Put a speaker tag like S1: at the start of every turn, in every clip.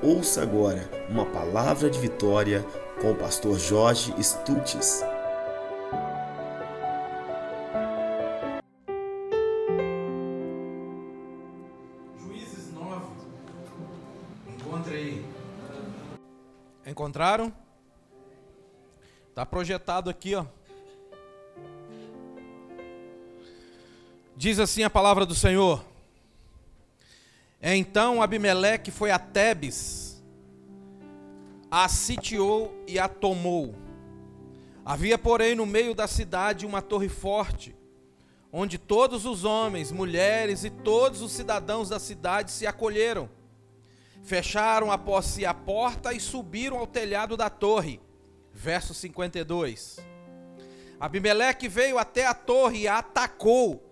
S1: Ouça agora uma palavra de vitória com o pastor Jorge Stutz.
S2: Juízes 9. Encontre aí. Encontraram? Está projetado aqui, ó. Diz assim a palavra do Senhor. Então Abimeleque foi a Tebes, a sitiou e a tomou. Havia, porém, no meio da cidade uma torre forte, onde todos os homens, mulheres e todos os cidadãos da cidade se acolheram. Fecharam após si a porta e subiram ao telhado da torre. Verso 52. Abimeleque veio até a torre e a atacou.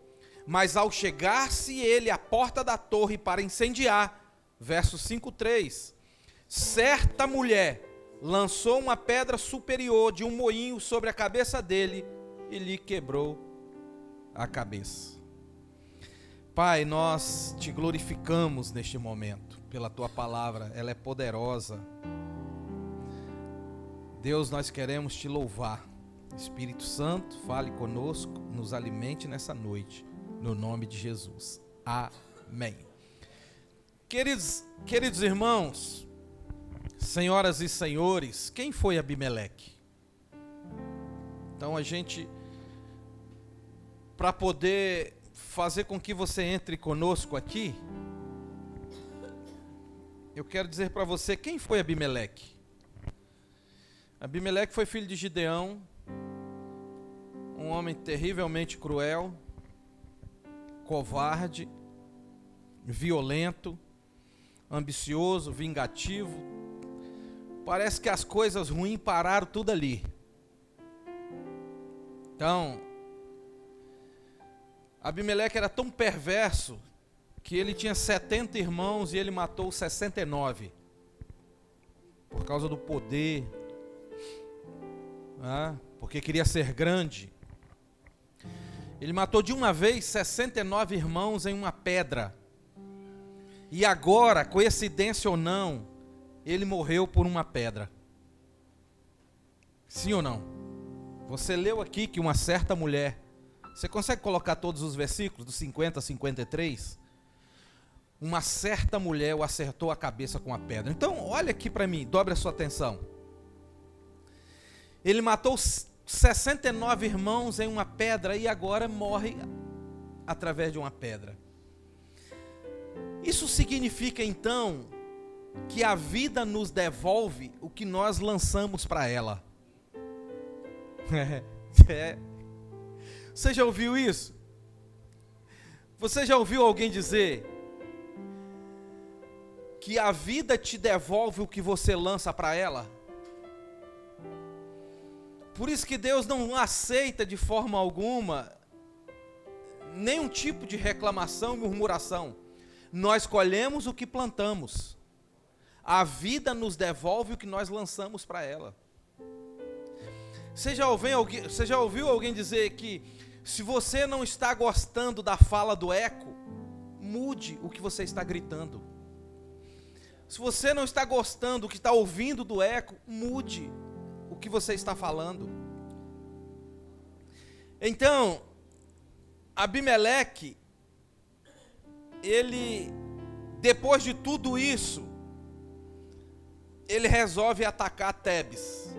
S2: Mas ao chegar-se ele à porta da torre para incendiar, verso 5:3, certa mulher lançou uma pedra superior de um moinho sobre a cabeça dele e lhe quebrou a cabeça. Pai, nós te glorificamos neste momento pela tua palavra, ela é poderosa. Deus, nós queremos te louvar. Espírito Santo, fale conosco, nos alimente nessa noite. No nome de Jesus. Amém. Queridos irmãos, senhoras e senhores, quem foi Abimeleque? Então a gente, para poder fazer com que você entre conosco aqui, eu quero dizer para você quem foi Abimeleque. Abimeleque foi filho de Gideão, um homem terrivelmente cruel, covarde, violento, ambicioso, vingativo. Parece que as coisas ruins pararam tudo ali. Então, Abimeleque era tão perverso que ele tinha 70 irmãos e ele matou 69. Por causa do poder, porque queria ser grande. Ele matou de uma vez 69 irmãos em uma pedra. E agora, coincidência ou não, ele morreu por uma pedra. Sim ou não? Você leu aqui que uma certa mulher, você consegue colocar todos os versículos, do 50 a 53? Uma certa mulher o acertou a cabeça com a pedra. Então, olha aqui para mim, dobre a sua atenção. Ele matou 69 irmãos em uma pedra e agora morre através de uma pedra. Isso significa então que a vida nos devolve o que nós lançamos para ela. Você já ouviu isso? Você já ouviu alguém dizer que a vida te devolve o que você lança para ela? Por isso que Deus não aceita de forma alguma nenhum tipo de reclamação e murmuração. Nós colhemos o que plantamos. A vida nos devolve o que nós lançamos para ela. Você já ouviu alguém dizer que se você não está gostando da fala do eco, mude o que você está gritando. Se você não está gostando do que está ouvindo do eco, mude o que você está falando. Então, Abimeleque, ele, depois de tudo isso, ele resolve atacar Tebes,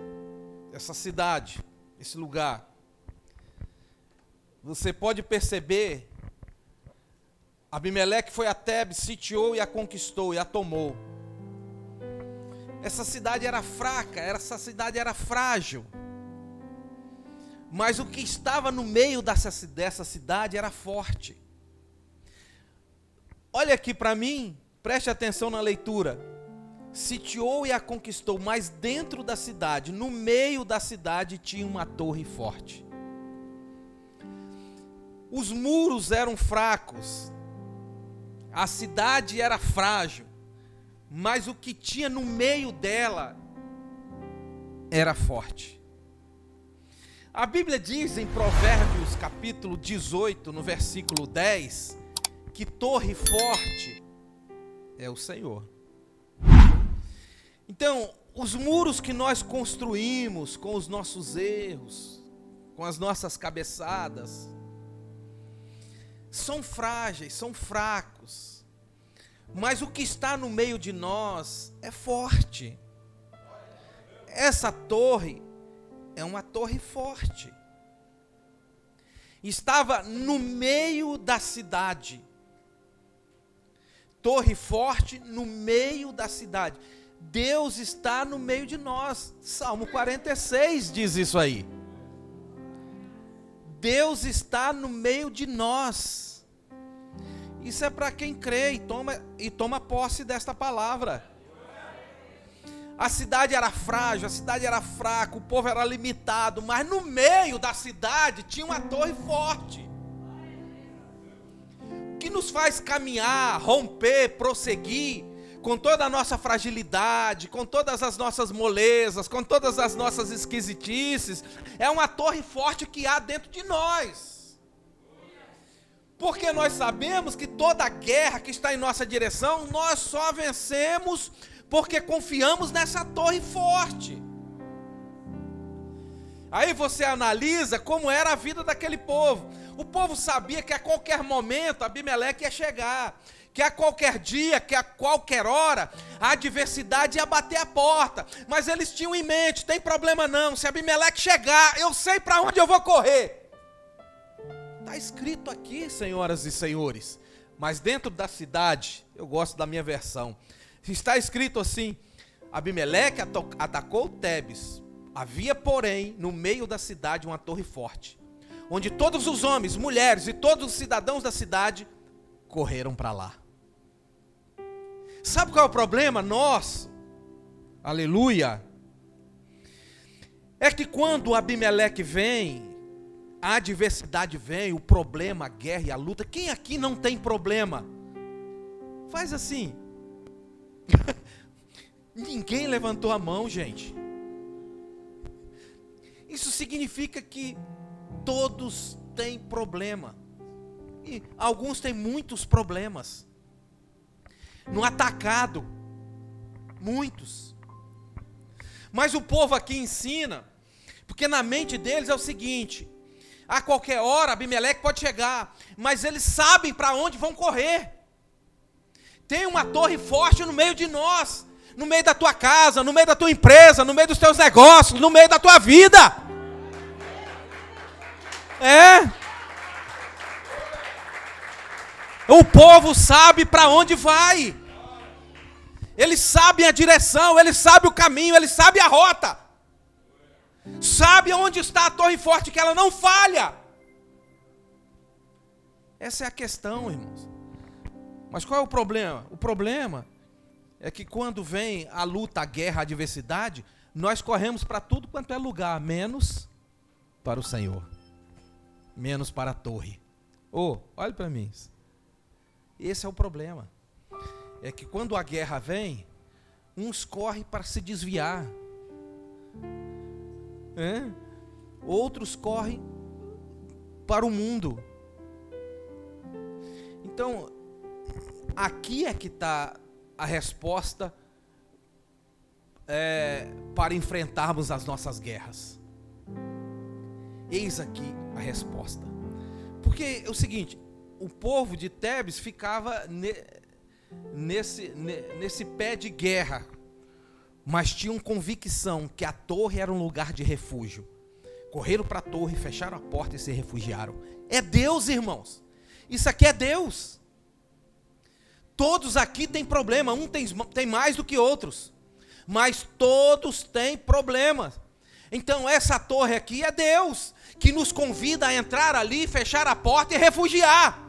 S2: essa cidade, esse lugar. Você pode perceber, Abimeleque foi a Tebes, sitiou e a conquistou e a tomou. Essa cidade era fraca, essa cidade era frágil. Mas o que estava no meio dessa cidade era forte. Olha aqui para mim, preste atenção na leitura. Sitiou e a conquistou, mas dentro da cidade, no meio da cidade, tinha uma torre forte. Os muros eram fracos, a cidade era frágil. Mas o que tinha no meio dela era forte. A Bíblia diz em Provérbios capítulo 18, no versículo 10, que torre forte é o Senhor. Então, os muros que nós construímos com os nossos erros, com as nossas cabeçadas, são frágeis, são fracos, mas o que está no meio de nós é forte. Essa torre é uma torre forte. Estava no meio da cidade. Torre forte no meio da cidade. Deus está no meio de nós. Salmo 46 diz isso aí. Deus está no meio de nós. Isso é para quem crê e toma posse desta palavra. A cidade era frágil, a cidade era fraca, o povo era limitado, mas no meio da cidade tinha uma torre forte, que nos faz caminhar, romper, prosseguir, com toda a nossa fragilidade, com todas as nossas molezas, com todas as nossas esquisitices. É uma torre forte que há dentro de nós, porque nós sabemos que toda guerra que está em nossa direção, nós só vencemos porque confiamos nessa torre forte. Aí você analisa como era a vida daquele povo. O povo sabia que a qualquer momento Abimeleque ia chegar, que a qualquer dia, que a qualquer hora, a adversidade ia bater a porta. Mas eles tinham em mente, tem problema não, se Abimeleque chegar, eu sei para onde eu vou correr. Está escrito aqui, senhoras e senhores, mas dentro da cidade, eu gosto da minha versão, está escrito assim: Abimeleque atacou Tebes. Havia, porém, no meio da cidade uma torre forte, onde todos os homens, mulheres e todos os cidadãos da cidade correram para lá. Sabe qual é o problema nosso? Aleluia! É que quando Abimeleque vem, a adversidade vem, o problema, a guerra e a luta. Quem aqui não tem problema? Faz assim. Ninguém levantou a mão, gente. Isso significa que todos têm problema. E alguns têm muitos problemas. No atacado, muitos. Mas o povo aqui ensina, porque na mente deles é o seguinte: a qualquer hora Abimeleque pode chegar, mas eles sabem para onde vão correr. Tem uma torre forte no meio de nós, no meio da tua casa, no meio da tua empresa, no meio dos teus negócios, no meio da tua vida. O povo sabe para onde vai. Eles sabem a direção, eles sabem o caminho, eles sabem a rota. Sabe onde está a torre forte, que ela não falha. Essa é a questão, irmãos. Mas qual é o problema? O problema é que quando vem a luta, a guerra, a adversidade, nós corremos para tudo quanto é lugar, menos para o Senhor, menos para a torre. Olhe para mim. Esse é o problema. É que quando a guerra vem, uns correm para se desviar, outros correm para o mundo. Então, aqui é que está a resposta para enfrentarmos as nossas guerras. Eis aqui a resposta. Porque é o seguinte: o povo de Tebes ficava nesse pé de guerra, mas tinham convicção que a torre era um lugar de refúgio. Correram para a torre, fecharam a porta e se refugiaram. É Deus, irmãos. Isso aqui é Deus. Todos aqui têm problema, um tem mais do que outros, mas todos têm problemas. Então essa torre aqui é Deus, que nos convida a entrar ali, fechar a porta e refugiar.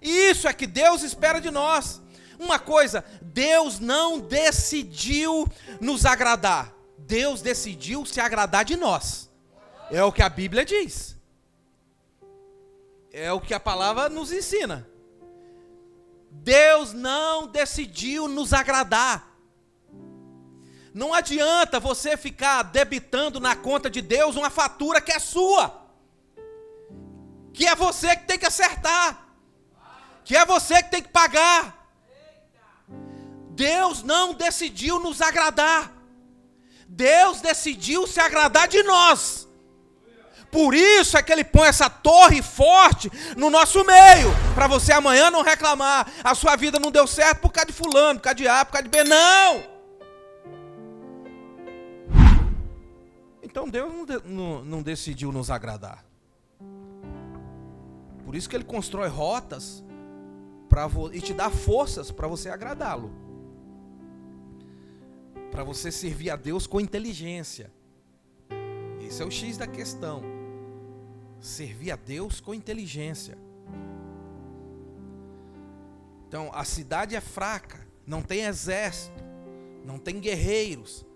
S2: Isso é que Deus espera de nós. Uma coisa, Deus não decidiu nos agradar, Deus decidiu se agradar de nós. É o que a Bíblia diz, é o que a palavra nos ensina. Deus não decidiu nos agradar. Não adianta você ficar debitando na conta de Deus uma fatura que é sua, que é você que tem que acertar, que é você que tem que pagar. Deus não decidiu nos agradar. Deus decidiu se agradar de nós. Por isso é que Ele põe essa torre forte no nosso meio, para você amanhã não reclamar, a sua vida não deu certo por causa de fulano, por causa de A, por causa de B, não! Então Deus não decidiu nos agradar. Por isso que Ele constrói rotas e te dá forças para você agradá-lo. Para você servir a Deus com inteligência. Esse é o X da questão. Servir a Deus com inteligência. Então, a cidade é fraca, não tem exército, não tem guerreiros,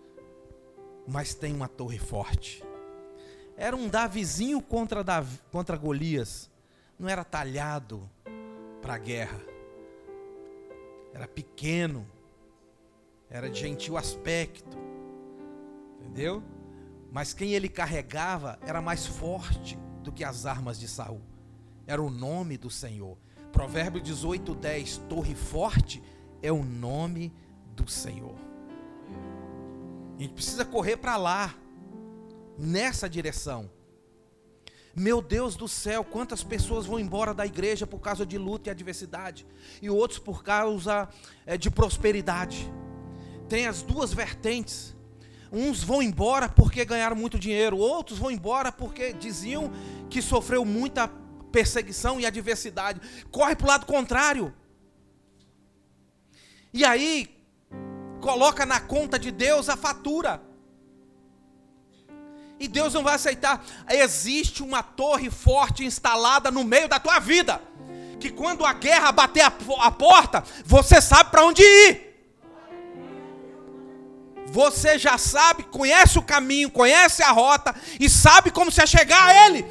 S2: mas tem uma torre forte. Era um Davizinho contra Golias. Não era talhado para a guerra. Era pequeno. Era de gentil aspecto. Entendeu? Mas quem ele carregava era mais forte do que as armas de Saul. Era o nome do Senhor. Provérbio 18:10, torre forte é o nome do Senhor. A gente precisa correr para lá, nessa direção. Meu Deus do céu, quantas pessoas vão embora da igreja por causa de luta e adversidade, e outros por causa de prosperidade. Tem as duas vertentes. Uns vão embora porque ganharam muito dinheiro, outros vão embora porque diziam que sofreu muita perseguição e adversidade. Corre para o lado contrário. E aí, coloca na conta de Deus a fatura. E Deus não vai aceitar. Existe uma torre forte instalada no meio da tua vida, que quando a guerra bater a porta, você sabe para onde ir. Você já sabe, conhece o caminho, conhece a rota e sabe como se chegar a ele.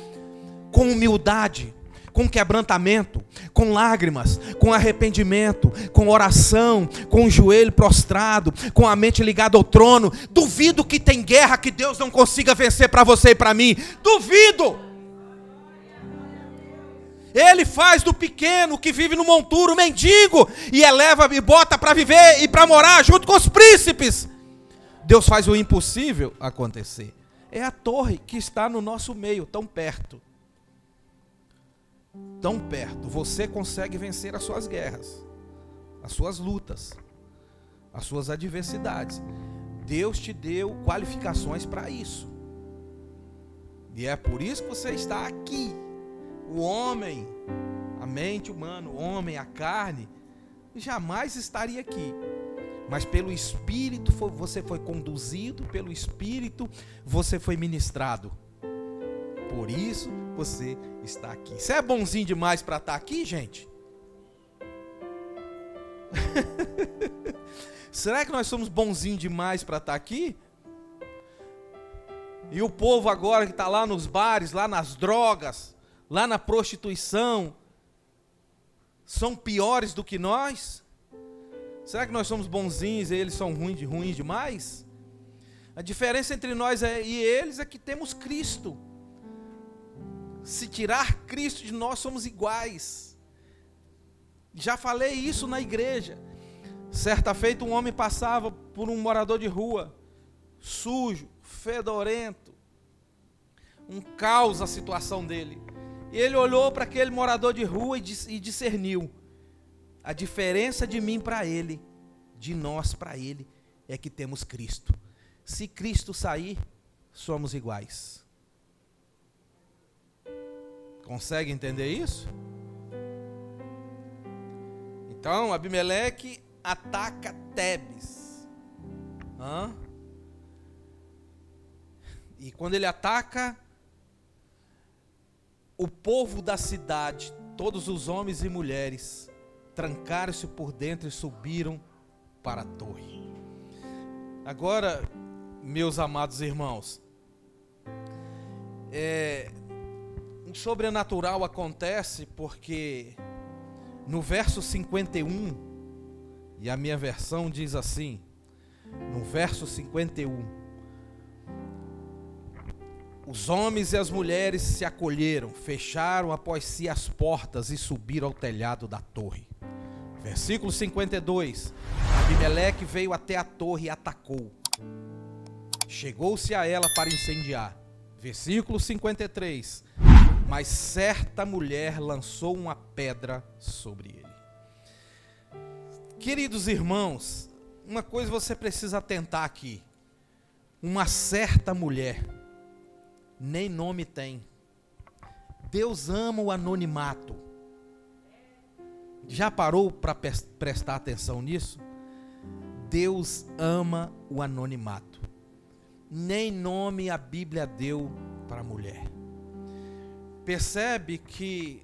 S2: Com humildade, com quebrantamento, com lágrimas, com arrependimento, com oração, com o joelho prostrado, com a mente ligada ao trono. Duvido que tem guerra que Deus não consiga vencer para você e para mim. Duvido. Ele faz do pequeno que vive no monturo, mendigo, e eleva e bota para viver e para morar junto com os príncipes. Deus faz o impossível acontecer. É a torre que está no nosso meio, tão perto. Tão perto. Você consegue vencer as suas guerras, as suas lutas, as suas adversidades. Deus te deu qualificações para isso. E é por isso que você está aqui. O homem, a mente humana, o homem, a carne, jamais estaria aqui. Mas pelo Espírito você foi conduzido, pelo Espírito você foi ministrado. Por isso você está aqui. Você é bonzinho demais para estar aqui, gente? Será que nós somos bonzinhos demais para estar aqui? E o povo agora que está lá nos bares, lá nas drogas, lá na prostituição, são piores do que nós? Será que nós somos bonzinhos e eles são ruins demais? A diferença entre nós e eles é que temos Cristo. Se tirar Cristo de nós, somos iguais. Já falei isso na igreja. Certa feita um homem passava por um morador de rua, sujo, fedorento, um caos a situação dele. E ele olhou para aquele morador de rua e discerniu: a diferença de mim para ele, de nós para ele, é que temos Cristo. Se Cristo sair, somos iguais. Consegue entender isso? Então, Abimeleque ataca Tebes. E quando ele ataca, o povo da cidade, todos os homens e mulheres, trancaram-se por dentro e subiram para a torre. Agora, meus amados irmãos, o sobrenatural acontece porque no verso 51, e a minha versão diz assim, no verso 51, os homens e as mulheres se acolheram, fecharam após si as portas e subiram ao telhado da torre. Versículo 52. Abimeleque veio até a torre e atacou. Chegou-se a ela para incendiar. Versículo 53. Mas certa mulher lançou uma pedra sobre ele. Queridos irmãos, uma coisa você precisa atentar aqui. Uma certa mulher, nem nome tem. Deus ama o anonimato. Já parou para prestar atenção nisso? Deus ama o anonimato. Nem nome a Bíblia deu para a mulher. Percebe que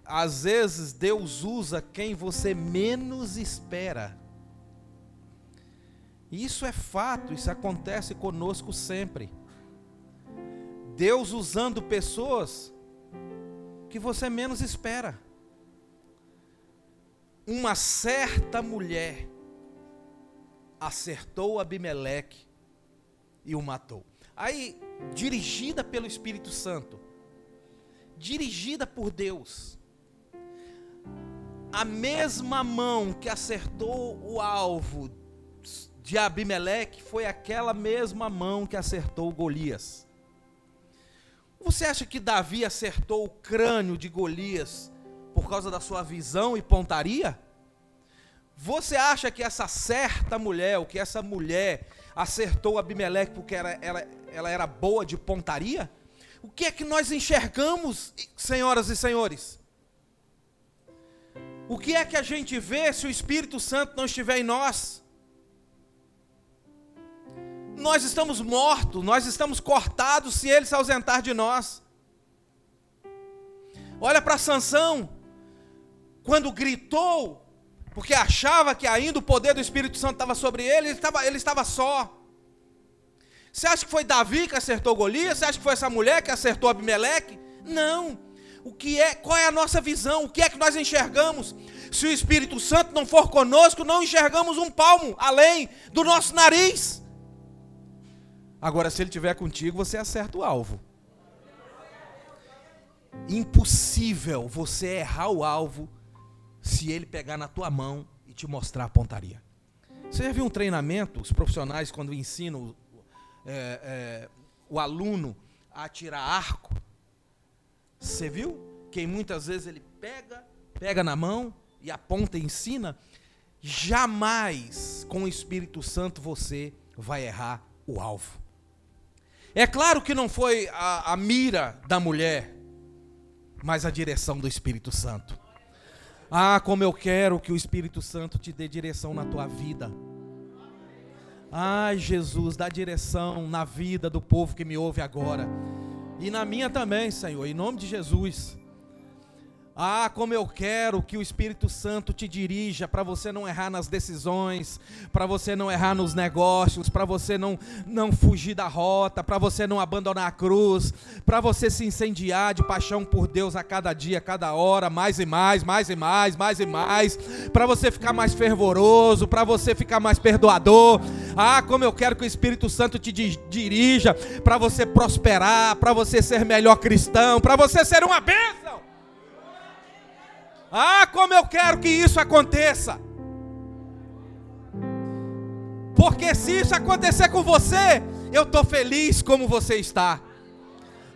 S2: às vezes Deus usa quem você menos espera. Isso é fato, isso acontece conosco sempre. Deus usando pessoas que você menos espera. Uma certa mulher acertou Abimeleque e o matou. Aí, dirigida pelo Espírito Santo, dirigida por Deus, a mesma mão que acertou o alvo de Abimeleque foi aquela mesma mão que acertou Golias. Você acha que Davi acertou o crânio de Golias por causa da sua visão e pontaria? Você acha que essa certa mulher, ou que essa mulher acertou Abimeleque porque ela era boa de pontaria? O que é que nós enxergamos, senhoras e senhores? O que é que a gente vê se o Espírito Santo não estiver em nós? Nós estamos mortos, nós estamos cortados se ele se ausentar de nós. Olha para Sansão, quando gritou, porque achava que ainda o poder do Espírito Santo estava sobre ele, ele estava só. Você acha que foi Davi que acertou Golias? Você acha que foi essa mulher que acertou Abimeleque? Não. Qual é a nossa visão? O que é que nós enxergamos? Se o Espírito Santo não for conosco, não enxergamos um palmo além do nosso nariz. Agora, se ele estiver contigo, você acerta o alvo. Impossível você errar o alvo se ele pegar na tua mão e te mostrar a pontaria. Você já viu um treinamento, os profissionais quando ensinam o aluno a atirar arco? Você viu? Que muitas vezes ele pega na mão e aponta e ensina. Jamais com o Espírito Santo você vai errar o alvo. É claro que não foi a mira da mulher, mas a direção do Espírito Santo. Ah, como eu quero que o Espírito Santo te dê direção na tua vida. Ai, Jesus, dá direção na vida do povo que me ouve agora. E na minha também, Senhor, em nome de Jesus. Ah, como eu quero que o Espírito Santo te dirija para você não errar nas decisões, para você não errar nos negócios, para você não fugir da rota, para você não abandonar a cruz, para você se incendiar de paixão por Deus a cada dia, a cada hora, mais e mais, mais e mais, mais e mais, para você ficar mais fervoroso, para você ficar mais perdoador. Ah, como eu quero que o Espírito Santo te dirija para você prosperar, para você ser melhor cristão, para você ser uma bênção. Ah, como eu quero que isso aconteça. Porque se isso acontecer com você, eu estou feliz como você está.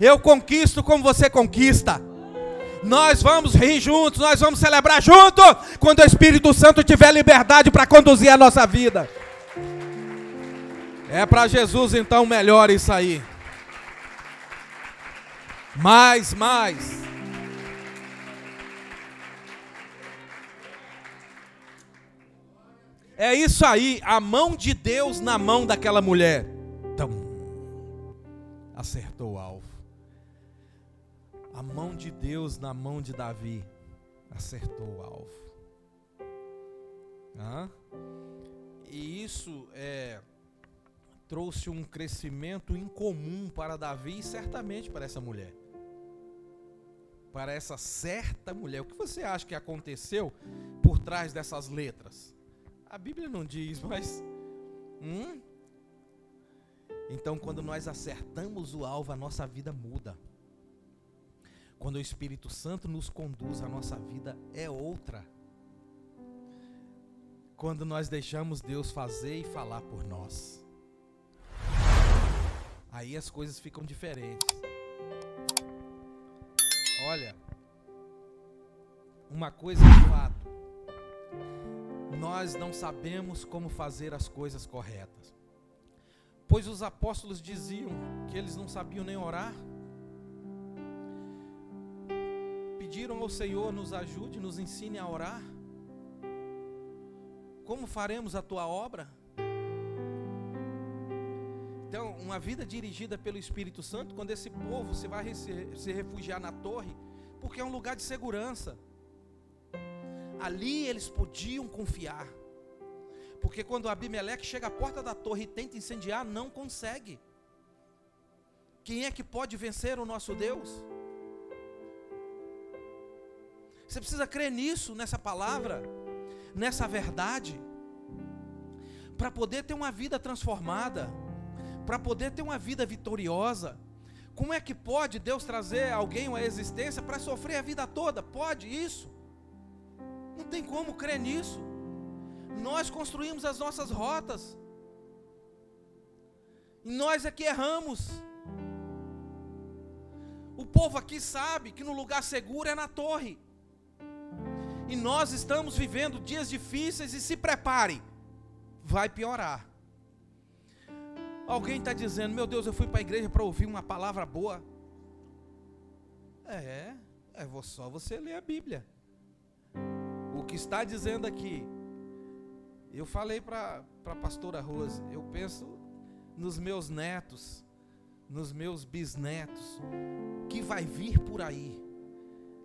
S2: Eu conquisto como você conquista. Nós vamos rir juntos, nós vamos celebrar juntos, quando o Espírito Santo tiver liberdade para conduzir a nossa vida. É para Jesus então melhor isso aí. Mais. É isso aí, a mão de Deus na mão daquela mulher. Então, acertou o alvo. A mão de Deus na mão de Davi acertou o alvo. E isso trouxe um crescimento incomum para Davi e certamente para essa mulher. Para essa certa mulher. O que você acha que aconteceu por trás dessas letras? A Bíblia não diz, mas... Então, quando nós acertamos o alvo, a nossa vida muda. Quando o Espírito Santo nos conduz, a nossa vida é outra. quando nós deixamos Deus fazer e falar por nós. Aí as coisas ficam diferentes. Olha, uma coisa é fato: nós não sabemos como fazer as coisas corretas. Pois os apóstolos diziam que eles não sabiam nem orar. Pediram ao Senhor: nos ajude, nos ensine a orar. Como faremos a tua obra? Então, uma vida dirigida pelo Espírito Santo, quando esse povo se vai se refugiar na torre, porque é um lugar de segurança. Ali eles podiam confiar. Porque quando Abimeleque chega à porta da torre e tenta incendiar, não consegue. Quem é que pode vencer o nosso Deus? Você precisa crer nisso, nessa palavra, nessa verdade, para poder ter uma vida transformada, para poder ter uma vida vitoriosa. Como é que pode Deus trazer alguém à existência para sofrer a vida toda? Pode isso? Não tem como crer nisso. Nós construímos as nossas rotas, e nós é que erramos. O povo aqui sabe que no lugar seguro é na torre, e nós estamos vivendo dias difíceis, e se prepare, vai piorar. Alguém está dizendo: meu Deus, eu fui para a igreja para ouvir uma palavra boa. É só você ler a Bíblia. O que está dizendo aqui, eu falei para a pastora Rose, eu penso nos meus netos, nos meus bisnetos, que vai vir por aí,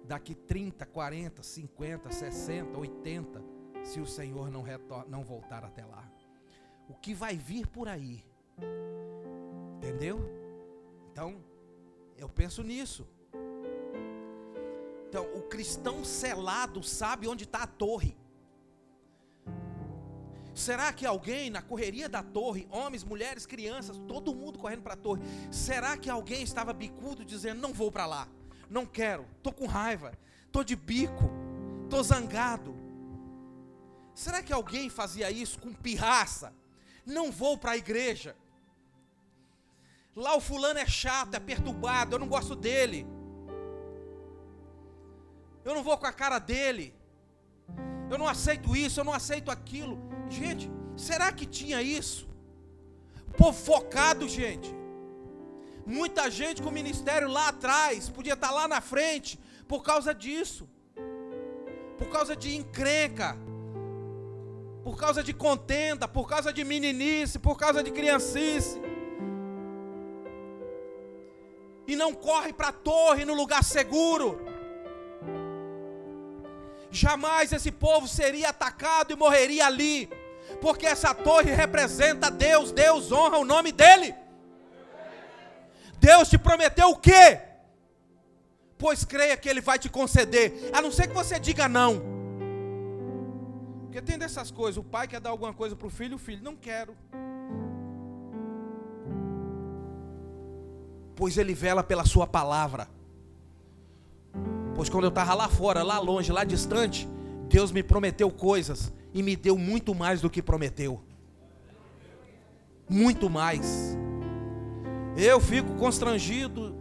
S2: daqui 30, 40, 50, 60, 80, se o Senhor não voltar até lá. O que vai vir por aí, entendeu? Então, eu penso nisso. Então, o cristão selado sabe onde está a torre. Será que alguém na correria da torre, homens, mulheres, crianças, todo mundo correndo para a torre, será que alguém estava bicudo dizendo: não vou para lá, não quero, estou com raiva, estou de bico, estou zangado? Será que alguém fazia isso com pirraça? Não vou para a igreja, lá o fulano é chato, é perturbado, eu não gosto dele, eu não vou com a cara dele, eu não aceito isso, eu não aceito aquilo. Gente, será que tinha isso? O povo focado, gente. Muita gente com o ministério lá atrás, podia estar lá na frente, por causa disso, por causa de encrenca, por causa de contenda, por causa de meninice, por causa de criancice. E não corre para a torre no lugar seguro. Jamais esse povo seria atacado e morreria ali, porque essa torre representa Deus. Deus honra o nome dele. Deus te prometeu o quê? Pois creia que ele vai te conceder, a não ser que você diga não. Porque tem dessas coisas, o pai quer dar alguma coisa para o filho não quero. Pois ele vela pela sua palavra. Pois quando eu estava lá fora, lá longe, lá distante, Deus me prometeu coisas e me deu muito mais do que prometeu. Muito mais. Eu fico constrangido,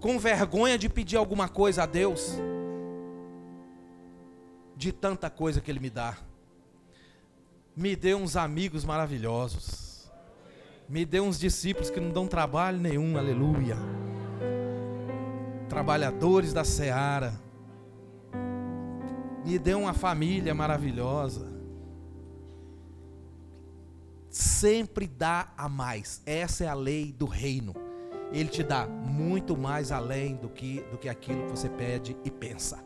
S2: com vergonha de pedir alguma coisa a Deus, de tanta coisa que Ele me dá. Me deu uns amigos maravilhosos, me deu uns discípulos que não dão trabalho nenhum, aleluia. Trabalhadores da seara, me deu uma família maravilhosa. Sempre dá a mais, essa é a lei do reino. Ele te dá muito mais além do que aquilo que você pede e pensa.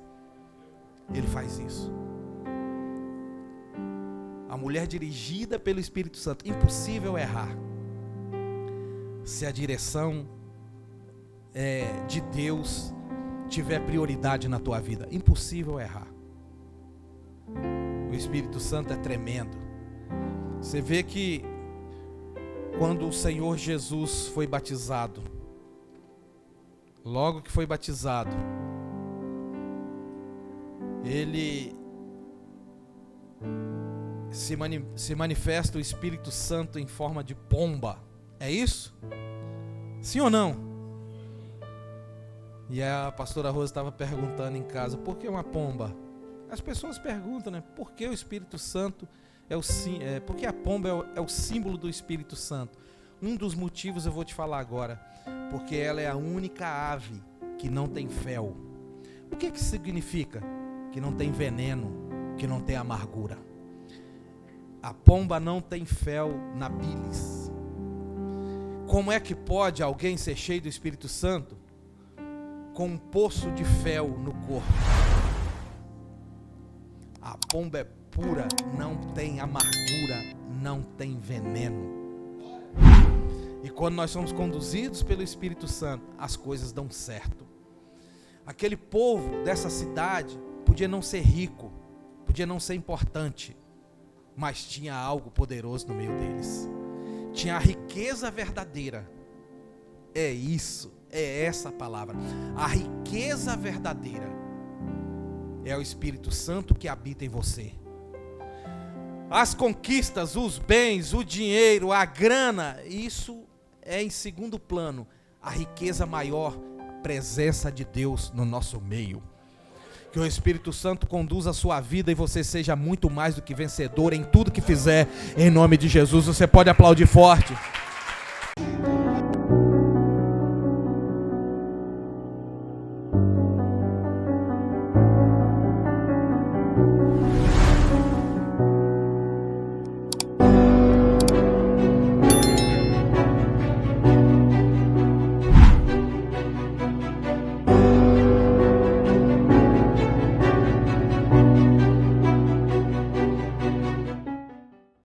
S2: Ele faz isso. A mulher dirigida pelo Espírito Santo, impossível errar, se a direção de Deus tiver prioridade na tua vida, impossível errar. O Espírito Santo é tremendo. Você vê que quando o Senhor Jesus foi batizado, logo que foi batizado, ele se manifesta o Espírito Santo em forma de pomba. É isso? Sim ou não? E a pastora Rosa estava perguntando em casa, por que uma pomba? As pessoas perguntam, né? Por que o Espírito Santo por que a pomba é o símbolo do Espírito Santo? Um dos motivos eu vou te falar agora. Porque ela é a única ave que não tem fel. O que significa? Que não tem veneno, que não tem amargura. A pomba não tem fel na bilis. Como é que pode alguém ser cheio do Espírito Santo com um poço de fel no corpo? A pomba é pura, não tem amargura, não tem veneno. E quando nós somos conduzidos pelo Espírito Santo, as coisas dão certo. Aquele povo dessa cidade podia não ser rico, podia não ser importante, mas tinha algo poderoso no meio deles. Tinha a riqueza verdadeira. É isso, é essa a palavra. A riqueza verdadeira é o Espírito Santo que habita em você. As conquistas, os bens, o dinheiro, a grana, isso é em segundo plano. A riqueza maior, a presença de Deus no nosso meio. Que o Espírito Santo conduza a sua vida e você seja muito mais do que vencedor em tudo que fizer, em nome de Jesus. Você pode aplaudir forte.